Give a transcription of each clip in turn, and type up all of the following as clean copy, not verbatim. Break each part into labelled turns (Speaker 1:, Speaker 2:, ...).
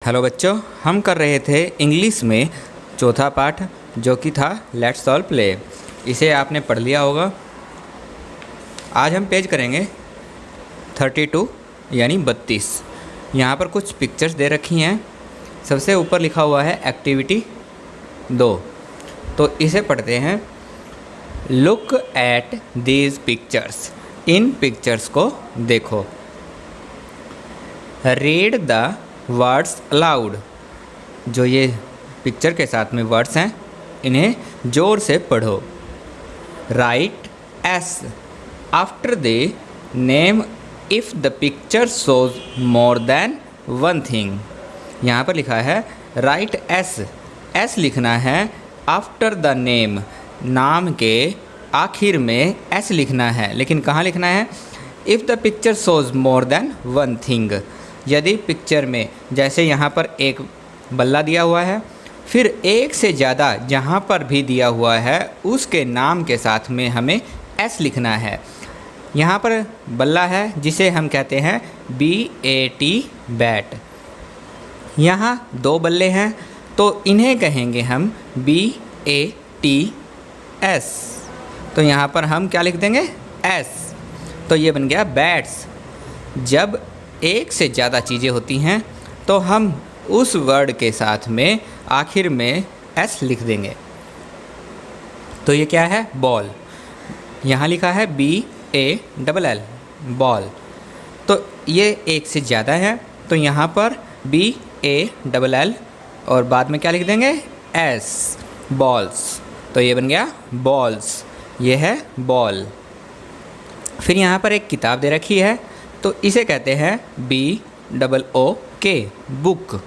Speaker 1: Hello बच्चों, हम कर रहे थे इंग्लिश में चौथा पाठ जो कि था लेट्स सॉल्व प्ले। इसे आपने पढ़ लिया होगा। आज हम पेज करेंगे 32 यानी 32। यहाँ पर कुछ पिक्चर्स दे रखी हैं। सबसे ऊपर लिखा हुआ है एक्टिविटी 2। तो इसे पढ़ते हैं। Look at these pictures. In pictures को देखो। Read the words allowed. जो ये पिक्चर के साथ में वर्ड्स हैं इन्हें ज़ोर से पढ़ो। Right S after the name if the picture shows more than one thing. यहाँ पर लिखा है राइट एस। एस लिखना है आफ्टर द नेम। नाम के आखिर में एस लिखना है, लेकिन कहाँ लिखना है? If the picture shows more than one thing. यदि पिक्चर में जैसे यहाँ पर एक बल्ला दिया हुआ है, फिर एक से ज़्यादा जहाँ पर भी दिया हुआ है उसके नाम के साथ में हमें एस लिखना है। यहाँ पर बल्ला है जिसे हम कहते हैं BAT बैट। यहाँ दो बल्ले हैं तो इन्हें कहेंगे हम BATS। तो यहाँ पर हम क्या लिख देंगे? S। तो ये बन गया बैट्स। जब एक से ज़्यादा चीज़ें होती हैं तो हम उस वर्ड के साथ में आखिर में एस लिख देंगे। तो ये क्या है? बॉल। यहाँ लिखा है BALL बॉल। तो ये एक से ज़्यादा है तो यहाँ पर BALL और बाद में क्या लिख देंगे? S balls. तो ये बन गया बॉल्स। ये है बॉल। फिर यहाँ पर एक किताब दे रखी है तो इसे कहते हैं BOOK बुक।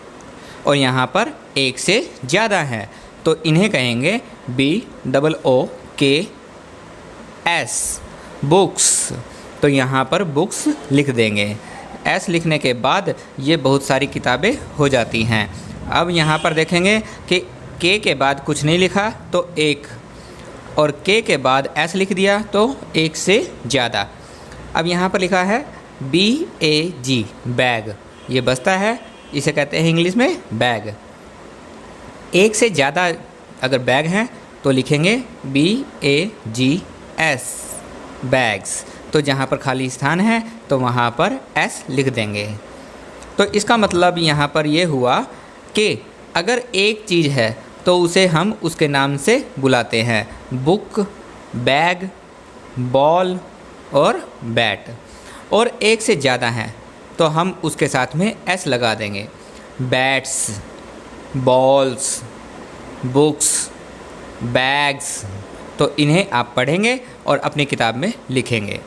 Speaker 1: और यहाँ पर एक से ज़्यादा है तो इन्हें कहेंगे BOOKS बुक्स। तो यहाँ पर बुक्स लिख देंगे। एस लिखने के बाद ये बहुत सारी किताबें हो जाती हैं। अब यहाँ पर देखेंगे कि के के बाद कुछ नहीं लिखा तो एक, और के के बाद एस लिख दिया तो एक से ज़्यादा। अब यहाँ पर लिखा है BAG बैग। ये बस्ता है, इसे कहते हैं इंग्लिश में बैग। एक से ज़्यादा अगर बैग हैं तो लिखेंगे BAGS बैग्स। तो जहाँ पर खाली स्थान है तो वहाँ पर S लिख देंगे। तो इसका मतलब यहाँ पर ये हुआ कि अगर एक चीज़ है तो उसे हम उसके नाम से बुलाते हैं। बुक, बैग, बॉल और बैट। और एक से ज़्यादा हैं तो हम उसके साथ में एस लगा देंगे। Bats, balls, books, bags. तो इन्हें आप पढ़ेंगे और अपनी किताब में लिखेंगे।